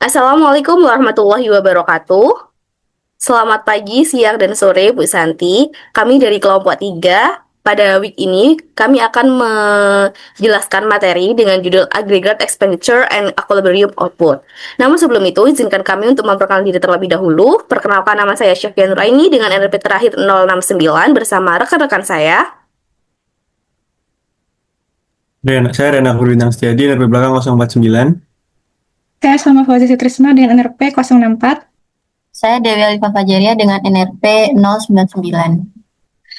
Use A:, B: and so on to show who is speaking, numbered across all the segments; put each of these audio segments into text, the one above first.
A: Assalamualaikum warahmatullahi wabarakatuh. Selamat pagi, siang, dan sore, Bu Santi. Kami dari kelompok 3. Pada week ini, kami akan menjelaskan materi dengan judul Aggregate Expenditure and Equilibrium Output. Namun sebelum itu, izinkan kami untuk memperkenalkan diri terlebih dahulu. Perkenalkan, nama saya Syafian Nuraini dengan NRP terakhir 069 bersama rekan-rekan saya.
B: Saya Rena Bintang Setiadi, NRP belakang 049.
C: Saya sama Fauzi Trisno dengan NRP 064.
D: Saya Dewi Alifah Fajaria dengan NRP 099.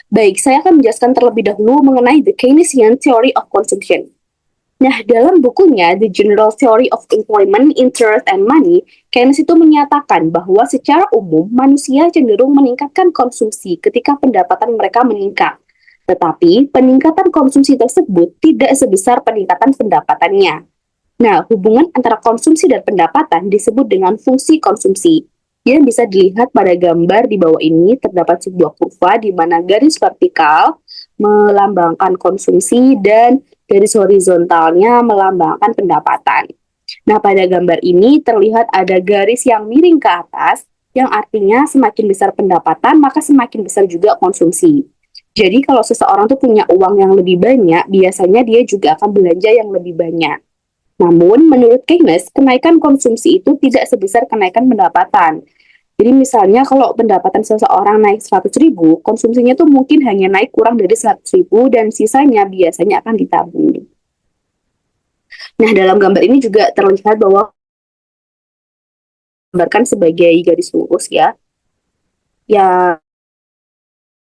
A: Baik, saya akan menjelaskan terlebih dahulu mengenai the Keynesian Theory of Consumption. Nah, dalam bukunya The General Theory of Employment, Interest, and Money, Keynes itu menyatakan bahwa secara umum manusia cenderung meningkatkan konsumsi ketika pendapatan mereka meningkat. Tetapi, peningkatan konsumsi tersebut tidak sebesar peningkatan pendapatannya. Nah, hubungan antara konsumsi dan pendapatan disebut dengan fungsi konsumsi. Yang bisa dilihat pada gambar di bawah ini terdapat sebuah kurva di mana garis vertikal melambangkan konsumsi dan garis horizontalnya melambangkan pendapatan. Nah, pada gambar ini terlihat ada garis yang miring ke atas, yang artinya semakin besar pendapatan, maka semakin besar juga konsumsi. Jadi, kalau seseorang tuh punya uang yang lebih banyak, biasanya dia juga akan belanja yang lebih banyak. Namun, menurut Keynes, kenaikan konsumsi itu tidak sebesar kenaikan pendapatan. Jadi misalnya kalau pendapatan seseorang naik 100.000, konsumsinya tuh mungkin hanya naik kurang dari 100.000 dan sisanya biasanya akan ditabung. Nah, dalam gambar ini juga terlihat bahwa gambarkan sebagai garis lurus ya. Ya,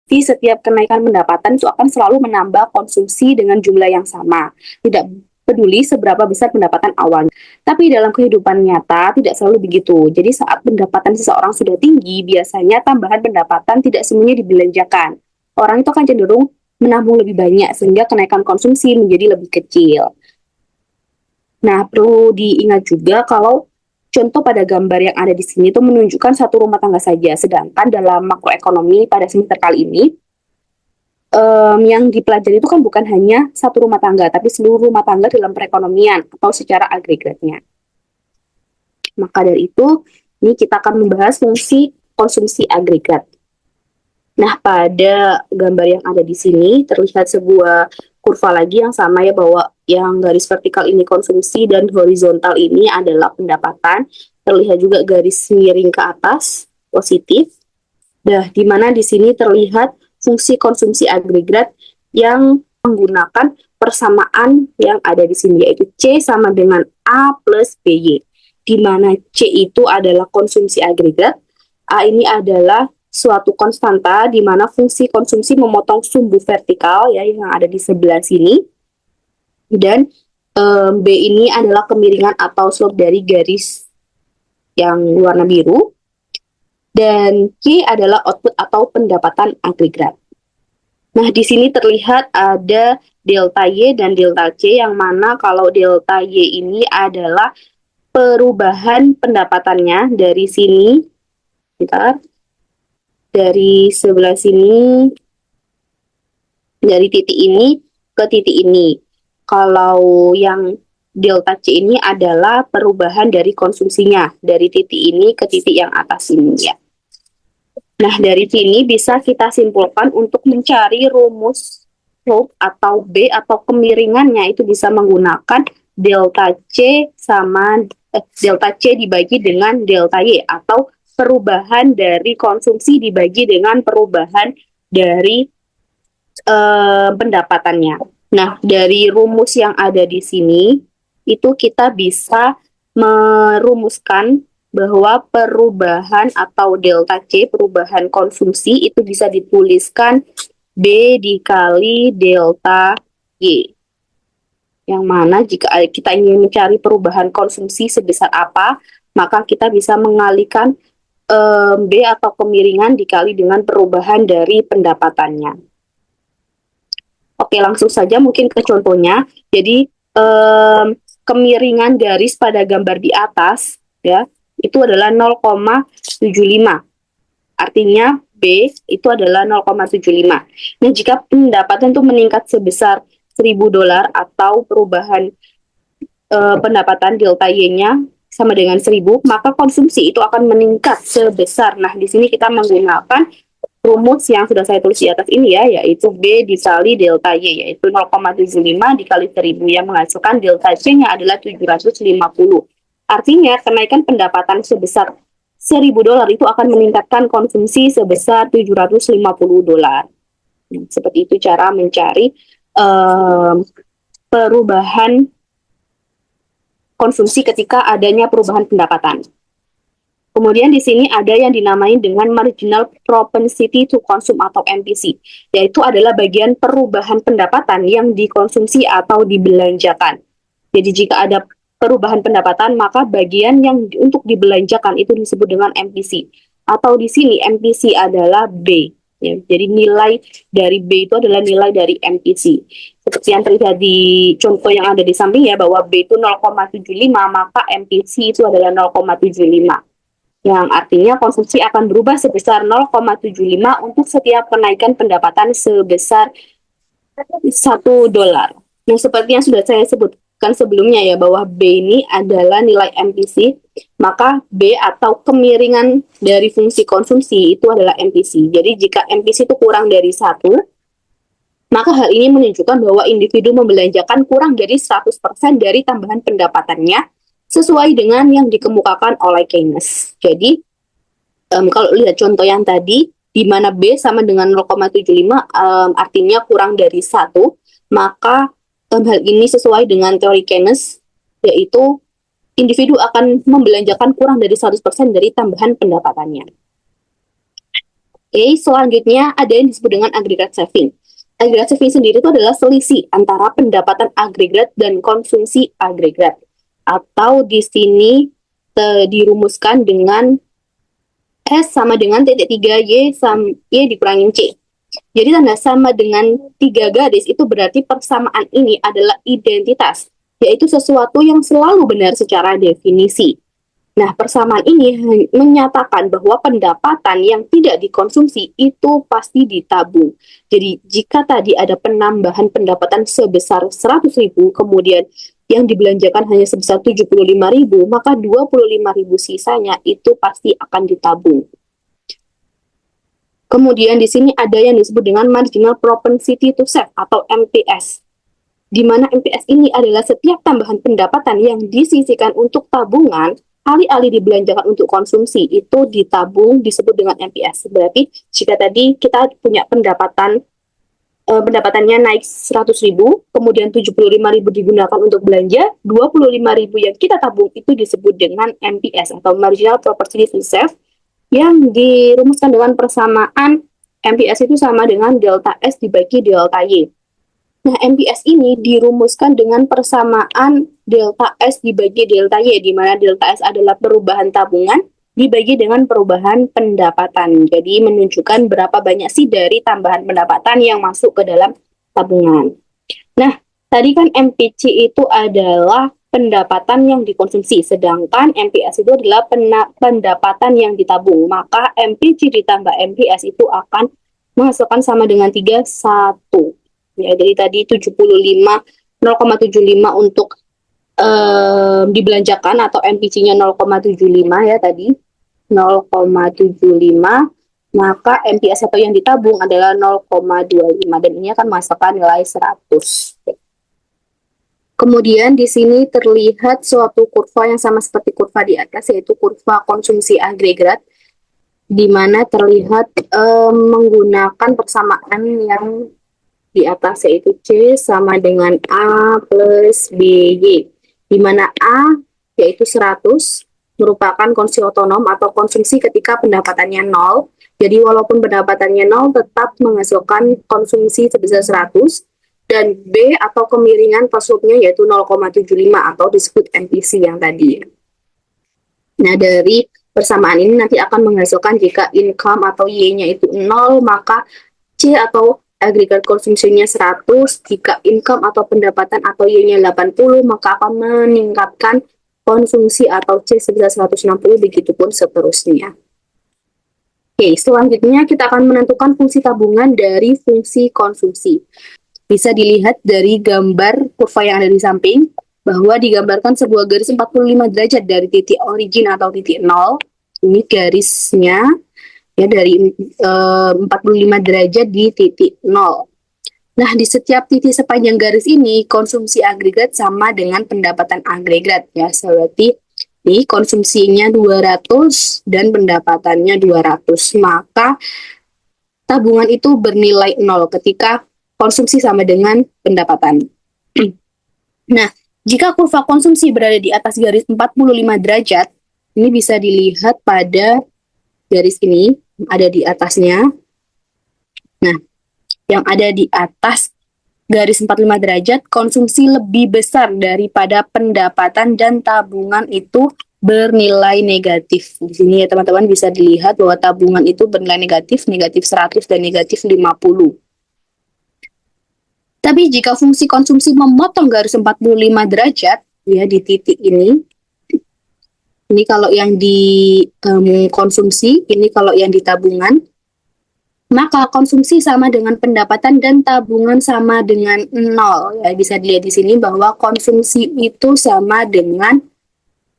A: di setiap kenaikan pendapatan itu akan selalu menambah konsumsi dengan jumlah yang sama. Tidak peduli seberapa besar pendapatan awalnya. Tapi dalam kehidupan nyata tidak selalu begitu. Jadi saat pendapatan seseorang sudah tinggi, biasanya tambahan pendapatan tidak semuanya dibelanjakan. Orang itu akan cenderung menabung lebih banyak sehingga kenaikan konsumsi menjadi lebih kecil. Nah, perlu diingat juga kalau contoh pada gambar yang ada di sini itu menunjukkan satu rumah tangga saja, sedangkan dalam makroekonomi pada semester kali ini yang dipelajari itu kan bukan hanya satu rumah tangga, tapi seluruh rumah tangga dalam perekonomian atau secara agregatnya. Maka dari itu, ini kita akan membahas fungsi konsumsi agregat. Nah, pada gambar yang ada di sini terlihat sebuah kurva lagi yang sama ya, bahwa yang garis vertikal ini konsumsi dan horizontal ini adalah pendapatan. Terlihat juga garis miring ke atas, positif. Nah, di mana di sini terlihat fungsi konsumsi agregat yang menggunakan persamaan yang ada di sini, yaitu C sama dengan A plus BY. Di mana C itu adalah konsumsi agregat, A ini adalah suatu konstanta di mana fungsi konsumsi memotong sumbu vertikal ya yang ada di sebelah sini, dan B ini adalah kemiringan atau slope dari garis yang warna biru, dan Q adalah output atau pendapatan agregat. Nah, di sini terlihat ada delta Y dan delta C, yang mana kalau delta Y ini adalah perubahan pendapatannya dari sini, bentar, dari sebelah sini, dari titik ini ke titik ini. Kalau yang delta C ini adalah perubahan dari konsumsinya, dari titik ini ke titik yang atas ini ya. Nah, dari sini bisa kita simpulkan untuk mencari rumus slope atau B atau kemiringannya itu bisa menggunakan delta C sama delta C dibagi dengan delta Y, atau perubahan dari konsumsi dibagi dengan perubahan dari pendapatannya. Nah, dari rumus yang ada di sini itu kita bisa merumuskan bahwa perubahan atau delta C, perubahan konsumsi, itu bisa dituliskan B dikali delta Y. Yang mana jika kita ingin mencari perubahan konsumsi sebesar apa, maka kita bisa mengalihkan B atau kemiringan dikali dengan perubahan dari pendapatannya. Oke, langsung saja mungkin ke contohnya. Jadi, kemiringan garis pada gambar di atas, ya, itu adalah 0,75. Artinya, B itu adalah 0,75. Nah, jika pendapatan itu meningkat sebesar $1.000 atau perubahan pendapatan delta Y-nya sama dengan 1000, maka konsumsi itu akan meningkat sebesar. Nah, di sini kita menggunakan rumus yang sudah saya tulis di atas ini ya, yaitu B dikali delta Y, yaitu 0,75 dikali 1000 yang menghasilkan delta C-nya adalah 750. Artinya, kenaikan pendapatan sebesar $1000 itu akan meningkatkan konsumsi sebesar $750. Nah, seperti itu cara mencari perubahan konsumsi ketika adanya perubahan pendapatan. Kemudian di sini ada yang dinamai dengan marginal propensity to consume atau MPC, yaitu adalah bagian perubahan pendapatan yang dikonsumsi atau dibelanjakan. Jadi jika ada perubahan pendapatan, maka bagian yang untuk dibelanjakan itu disebut dengan MPC. Atau di sini MPC adalah B. Ya, jadi nilai dari B itu adalah nilai dari MPC. Seperti yang terlihat di contoh yang ada di samping ya, bahwa B itu 0,75, maka MPC itu adalah 0,75. Yang artinya konsumsi akan berubah sebesar 0,75 untuk setiap kenaikan pendapatan sebesar $1. Nah, seperti yang sudah saya sebutkan sebelumnya ya, bahwa B ini adalah nilai MPC, maka B atau kemiringan dari fungsi konsumsi itu adalah MPC. Jadi jika MPC itu kurang dari 1, maka hal ini menunjukkan bahwa individu membelanjakan kurang dari 100% dari tambahan pendapatannya sesuai dengan yang dikemukakan oleh Keynes. Jadi, kalau lihat contoh yang tadi, di mana B sama dengan 0,75, artinya kurang dari 1, maka hal ini sesuai dengan teori Keynes, yaitu individu akan membelanjakan kurang dari 100% dari tambahan pendapatannya. Oke, selanjutnya ada yang disebut dengan aggregate saving. Aggregate saving sendiri itu adalah selisih antara pendapatan agregat dan konsumsi agregat. Atau di sini dirumuskan dengan S sama dengan titik 3 Y dikurangin C. Jadi tanda sama dengan 3 garis itu berarti persamaan ini adalah identitas, yaitu sesuatu yang selalu benar secara definisi. Nah, persamaan ini menyatakan bahwa pendapatan yang tidak dikonsumsi itu pasti ditabung. Jadi, jika tadi ada penambahan pendapatan sebesar 100.000, kemudian yang dibelanjakan hanya sebesar 75.000, maka 25.000 sisanya itu pasti akan ditabung. Kemudian di sini ada yang disebut dengan marginal propensity to save atau MPS. Di mana MPS ini adalah setiap tambahan pendapatan yang disisihkan untuk tabungan, alih-alih dibelanjakan untuk konsumsi, itu ditabung, disebut dengan MPS. Berarti jika tadi kita punya pendapatannya naik 100.000, kemudian 75.000 digunakan untuk belanja, 25.000 yang kita tabung itu disebut dengan MPS atau marginal propensity to save, yang dirumuskan dengan persamaan MPS itu sama dengan delta S dibagi delta Y. Nah, MPS ini dirumuskan dengan persamaan delta S dibagi delta Y, di mana delta S adalah perubahan tabungan dibagi dengan perubahan pendapatan. Jadi menunjukkan berapa banyak sih dari tambahan pendapatan yang masuk ke dalam tabungan. Nah, tadi kan MPC itu adalah pendapatan yang dikonsumsi, sedangkan MPS itu adalah pendapatan yang ditabung. Maka MPC ditambah MPS itu akan menghasilkan sama dengan 3, 1. Ya, jadi tadi 0,75 untuk dibelanjakan atau MPC-nya 0,75 ya tadi. 0,75, maka MPS atau yang ditabung adalah 0,25 dan ini akan menghasilkan nilai 100. Kemudian di sini terlihat suatu kurva yang sama seperti kurva di atas, yaitu kurva konsumsi agregat, di mana terlihat menggunakan persamaan yang di atas, yaitu C sama dengan A plus BY, di mana A yaitu 100 merupakan konsumsi otonom atau konsumsi ketika pendapatannya 0. Jadi walaupun pendapatannya 0 tetap menghasilkan konsumsi sebesar 100. Dan B atau kemiringan thresholdnya yaitu 0,75 atau disebut MPC yang tadi. Nah, dari persamaan ini nanti akan menghasilkan jika income atau Y-nya itu 0, maka C atau agregat konsumsinya 100, jika income atau pendapatan atau Y-nya 80, maka akan meningkatkan konsumsi atau C sebesar 160, begitupun seterusnya. Oke, selanjutnya kita akan menentukan fungsi tabungan dari fungsi konsumsi. Bisa dilihat dari gambar kurva yang ada di samping. bahwa digambarkan sebuah garis 45 derajat dari titik origin atau titik nol. Ini garisnya ya dari 45 derajat di titik nol. Nah, di setiap titik sepanjang garis ini, konsumsi agregat sama dengan pendapatan agregat ya. Berarti ini konsumsinya 200 dan pendapatannya 200. Maka tabungan itu bernilai 0 ketika konsumsi sama dengan pendapatan. Nah, jika kurva konsumsi berada di atas garis 45 derajat, ini bisa dilihat pada garis ini, ada di atasnya. Nah, yang ada di atas garis 45 derajat, konsumsi lebih besar daripada pendapatan dan tabungan itu bernilai negatif. Di sini ya teman-teman bisa dilihat bahwa tabungan itu bernilai negatif, negatif 100 dan negatif 50. Tapi jika fungsi konsumsi memotong garis 45 derajat, ya di titik ini kalau yang di konsumsi, ini kalau yang di tabungan, maka konsumsi sama dengan pendapatan dan tabungan sama dengan 0. Ya, bisa dilihat di sini bahwa konsumsi itu sama dengan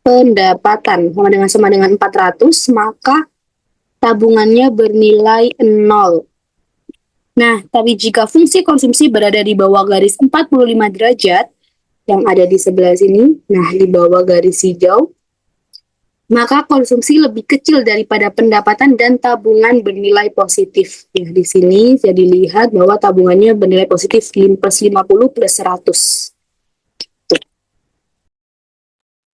A: pendapatan. Sama dengan 400, maka tabungannya bernilai 0. Nah, tapi jika fungsi konsumsi berada di bawah garis 45 derajat, yang ada di sebelah sini, nah di bawah garis hijau, maka konsumsi lebih kecil daripada pendapatan dan tabungan bernilai positif. Ya, di sini jadi lihat bahwa tabungannya bernilai positif plus 50 plus 100.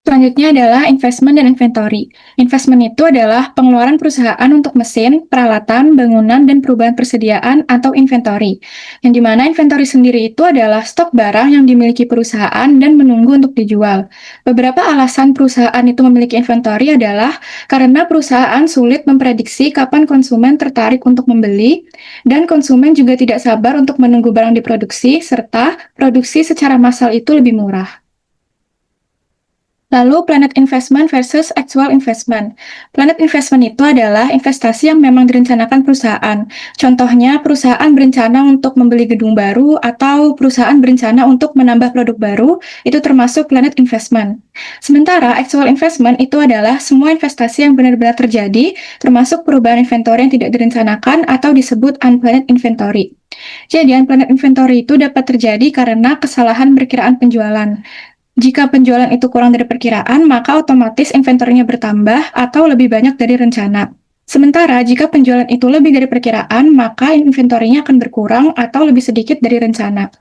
C: Selanjutnya adalah investment dan inventory. Investment itu adalah pengeluaran perusahaan untuk mesin, peralatan, bangunan, dan perubahan persediaan atau inventory. Yang dimana inventory sendiri itu adalah stok barang yang dimiliki perusahaan dan menunggu untuk dijual. Beberapa alasan perusahaan itu memiliki inventory adalah karena perusahaan sulit memprediksi kapan konsumen tertarik untuk membeli, dan konsumen juga tidak sabar untuk menunggu barang diproduksi, serta produksi secara massal itu lebih murah. Lalu, planned investment versus actual investment. Planned investment itu adalah investasi yang memang direncanakan perusahaan. Contohnya, perusahaan berencana untuk membeli gedung baru atau perusahaan berencana untuk menambah produk baru, itu termasuk planned investment. Sementara, actual investment itu adalah semua investasi yang benar-benar terjadi, termasuk perubahan inventory yang tidak direncanakan atau disebut unplanned inventory. Jadi, unplanned inventory itu dapat terjadi karena kesalahan perkiraan penjualan. Jika penjualan itu kurang dari perkiraan, maka otomatis inventorinya bertambah atau lebih banyak dari rencana. Sementara jika penjualan itu lebih dari perkiraan, maka inventorinya akan berkurang atau lebih sedikit dari rencana.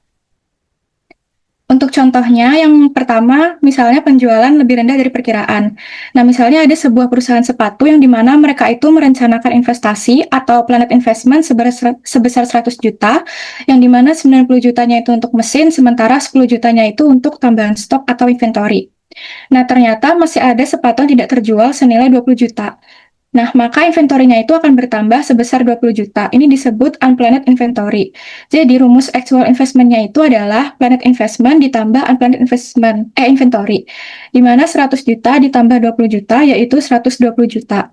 C: Untuk contohnya, yang pertama, misalnya penjualan lebih rendah dari perkiraan. Nah, misalnya ada sebuah perusahaan sepatu yang dimana mereka itu merencanakan investasi atau planned investment sebesar 100 juta, yang dimana 90 jutanya itu untuk mesin, sementara 10 jutanya itu untuk tambahan stok atau inventory. Nah, ternyata masih ada sepatu yang tidak terjual senilai 20 juta. Nah, maka inventorinya itu akan bertambah sebesar 20 juta. Ini disebut unplanned inventory. Jadi, rumus actual investment-nya itu adalah planned investment ditambah unplanned inventory. Di mana 100 juta ditambah 20 juta, yaitu 120 juta.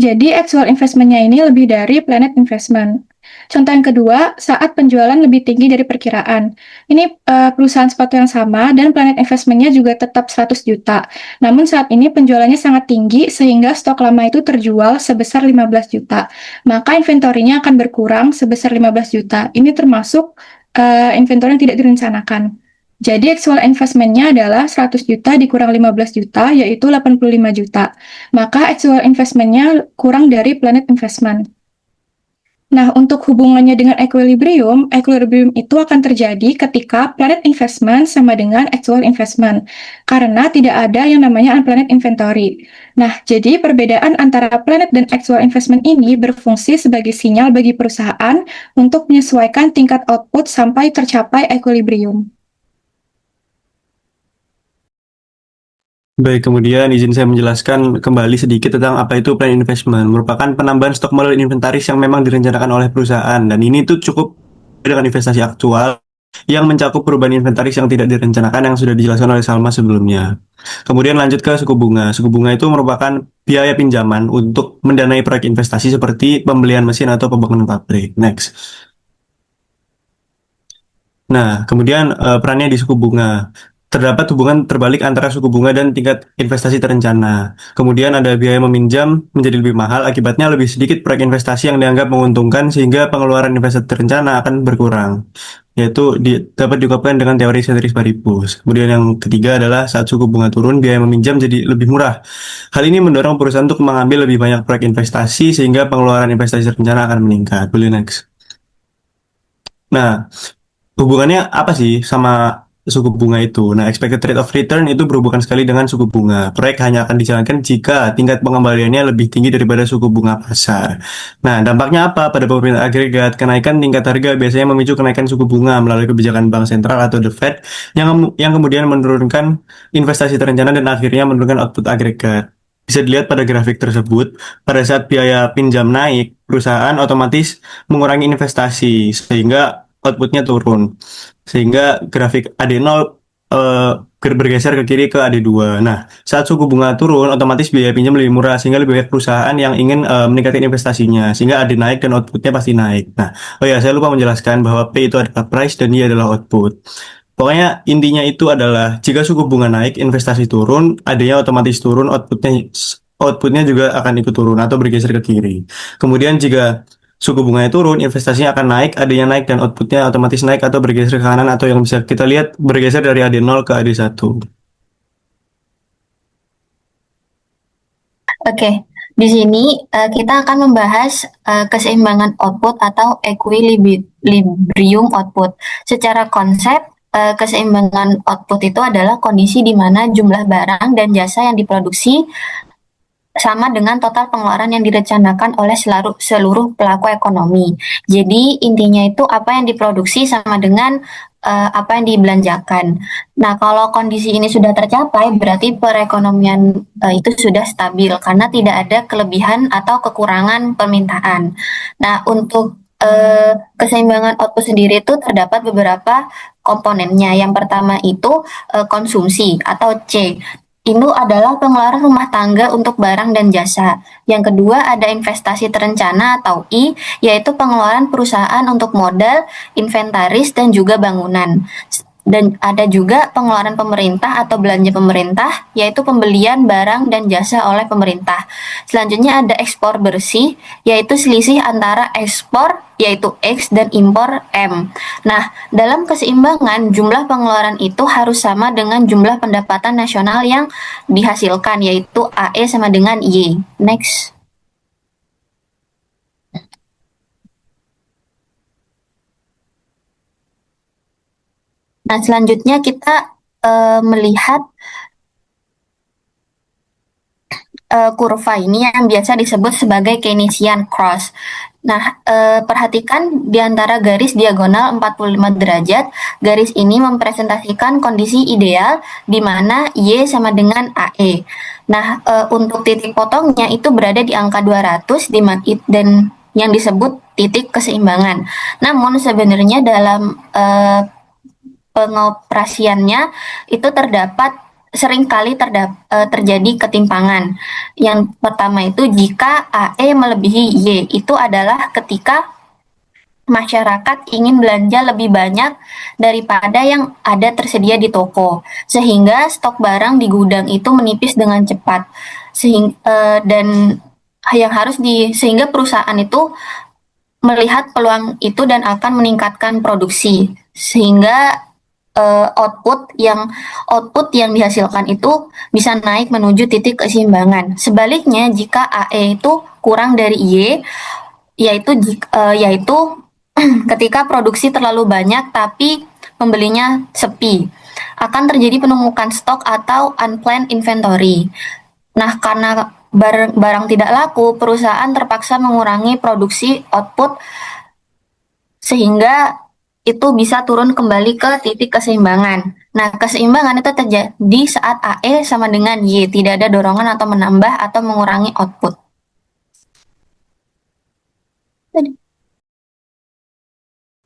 C: Jadi, actual investment-nya ini lebih dari planned investment. Contoh yang kedua, saat penjualan lebih tinggi dari perkiraan. Ini perusahaan sepatu yang sama dan planned investment-nya juga tetap 100 juta. Namun saat ini penjualannya sangat tinggi sehingga stok lama itu terjual sebesar 15 juta. Maka inventorinya akan berkurang sebesar 15 juta. Ini termasuk inventory yang tidak direncanakan. Jadi actual investment-nya adalah 100 juta dikurang 15 juta, yaitu 85 juta. Maka actual investment-nya kurang dari planned investment. Nah, untuk hubungannya dengan equilibrium itu akan terjadi ketika planned investment sama dengan actual investment, karena tidak ada yang namanya unplanned inventory. Nah, jadi perbedaan antara planned dan actual investment ini berfungsi sebagai sinyal bagi perusahaan untuk menyesuaikan tingkat output sampai tercapai equilibrium.
B: Baik, kemudian izin saya menjelaskan kembali sedikit tentang apa itu plan investment. Merupakan penambahan stok melalui inventaris yang memang direncanakan oleh perusahaan. Dan ini tuh cukup dengan investasi aktual yang mencakup perubahan inventaris yang tidak direncanakan yang sudah dijelaskan oleh Salma sebelumnya. Kemudian lanjut ke suku bunga. Suku bunga itu merupakan biaya pinjaman untuk mendanai proyek investasi seperti pembelian mesin atau pembangunan pabrik. Next. Nah, kemudian perannya di suku bunga. terdapat hubungan terbalik antara suku bunga dan tingkat investasi terencana. Kemudian ada biaya meminjam menjadi lebih mahal, akibatnya lebih sedikit proyek investasi yang dianggap menguntungkan sehingga pengeluaran investasi terencana akan berkurang. Yaitu dapat diungkapkan dengan teori ceteris paribus. Kemudian yang ketiga adalah saat suku bunga turun, biaya meminjam jadi lebih murah. Hal ini mendorong perusahaan untuk mengambil lebih banyak proyek investasi sehingga pengeluaran investasi terencana akan meningkat. Boleh next. Nah, hubungannya apa sih sama suku bunga itu? Nah, expected rate of return itu berhubungan sekali dengan suku bunga. Proyek hanya akan dijalankan jika tingkat pengembaliannya lebih tinggi daripada suku bunga pasar. Nah, dampaknya apa pada pemerintah agregat? Kenaikan tingkat harga biasanya memicu kenaikan suku bunga melalui kebijakan bank sentral atau the Fed yang kemudian menurunkan investasi terencana dan akhirnya menurunkan output agregat. Bisa dilihat pada grafik tersebut, pada saat biaya pinjam naik, perusahaan otomatis mengurangi investasi sehingga outputnya turun. Sehingga grafik AD0 bergeser ke kiri ke AD2. Nah, saat suku bunga turun, otomatis biaya pinjam lebih murah sehingga lebih banyak perusahaan yang ingin meningkatkan investasinya sehingga AD naik dan outputnya pasti naik. Nah, oh ya, saya lupa menjelaskan bahwa P itu adalah price dan I adalah output. Pokoknya intinya itu adalah jika suku bunga naik, investasi turun, AD-nya otomatis turun, outputnya juga akan ikut turun atau bergeser ke kiri. Kemudian jika suku bunganya turun, investasinya akan naik, AD-nya naik dan outputnya otomatis naik atau bergeser ke kanan atau yang bisa kita lihat bergeser dari AD0 ke AD1.
D: Oke, di sini kita akan membahas keseimbangan output atau equilibrium output. Secara konsep, keseimbangan output itu adalah kondisi di mana jumlah barang dan jasa yang diproduksi sama dengan total pengeluaran yang direncanakan oleh seluruh pelaku ekonomi. Jadi intinya itu apa yang diproduksi sama dengan apa yang dibelanjakan. Nah, kalau kondisi ini sudah tercapai, berarti perekonomian itu sudah stabil karena tidak ada kelebihan atau kekurangan permintaan. Nah, untuk keseimbangan output sendiri itu terdapat beberapa komponennya. Yang pertama itu konsumsi atau C. Ini adalah pengeluaran rumah tangga untuk barang dan jasa. Yang kedua ada investasi terencana atau I, yaitu pengeluaran perusahaan untuk modal, inventaris, dan juga bangunan. Dan ada juga pengeluaran pemerintah atau belanja pemerintah, yaitu pembelian barang dan jasa oleh pemerintah. Selanjutnya ada ekspor bersih, yaitu selisih antara ekspor, yaitu X, dan impor M. Nah, dalam keseimbangan, jumlah pengeluaran itu harus sama dengan jumlah pendapatan nasional yang dihasilkan, yaitu AE sama dengan Y. Next. Nah, selanjutnya kita melihat kurva ini yang biasa disebut sebagai Keynesian cross. Nah, perhatikan di antara garis diagonal 45 derajat, garis ini mempresentasikan kondisi ideal di mana Y sama dengan AE. Nah, untuk titik potongnya itu berada di angka 200 dan yang disebut titik keseimbangan. Namun sebenarnya dalam pengoperasiannya itu seringkali terjadi ketimpangan. Yang pertama itu jika AE melebihi Y, itu adalah ketika masyarakat ingin belanja lebih banyak daripada yang ada tersedia di toko, sehingga stok barang di gudang itu menipis dengan cepat. Sehingga perusahaan itu melihat peluang itu dan akan meningkatkan produksi, sehingga output yang dihasilkan itu bisa naik menuju titik keseimbangan. Sebaliknya, jika AE itu kurang dari Y, yaitu ketika produksi terlalu banyak tapi pembelinya sepi, akan terjadi penumpukan stok atau unplanned inventory. Nah, karena barang tidak laku, perusahaan terpaksa mengurangi produksi output sehingga itu bisa turun kembali ke titik keseimbangan. Nah, keseimbangan itu terjadi saat AE sama dengan Y, tidak ada dorongan atau menambah atau mengurangi output.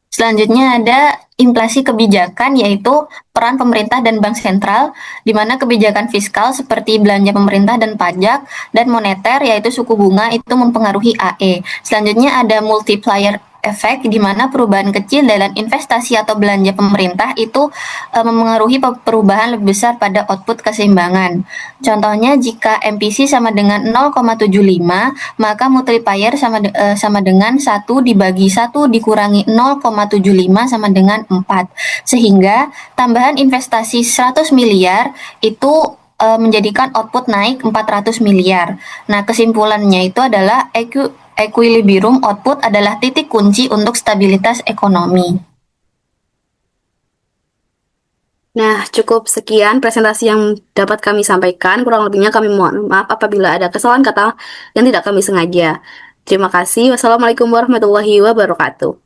D: Selanjutnya ada inflasi kebijakan, yaitu peran pemerintah dan bank sentral, di mana kebijakan fiskal seperti belanja pemerintah dan pajak, dan moneter, yaitu suku bunga, itu mempengaruhi AE. Selanjutnya ada multiplier efek di mana perubahan kecil dalam investasi atau belanja pemerintah itu memengaruhi perubahan lebih besar pada output keseimbangan. Contohnya jika MPC sama dengan 0,75, maka multiplier sama dengan 1 dibagi 1 dikurangi 0,75 sama dengan 4. Sehingga tambahan investasi 100 miliar itu menjadikan output naik 400 miliar. Nah, kesimpulannya itu adalah equilibrium output adalah titik kunci untuk stabilitas ekonomi.
A: Nah, cukup sekian presentasi yang dapat kami sampaikan. Kurang lebihnya kami mohon maaf apabila ada kesalahan kata yang tidak kami sengaja. Terima kasih. Wassalamualaikum warahmatullahi wabarakatuh.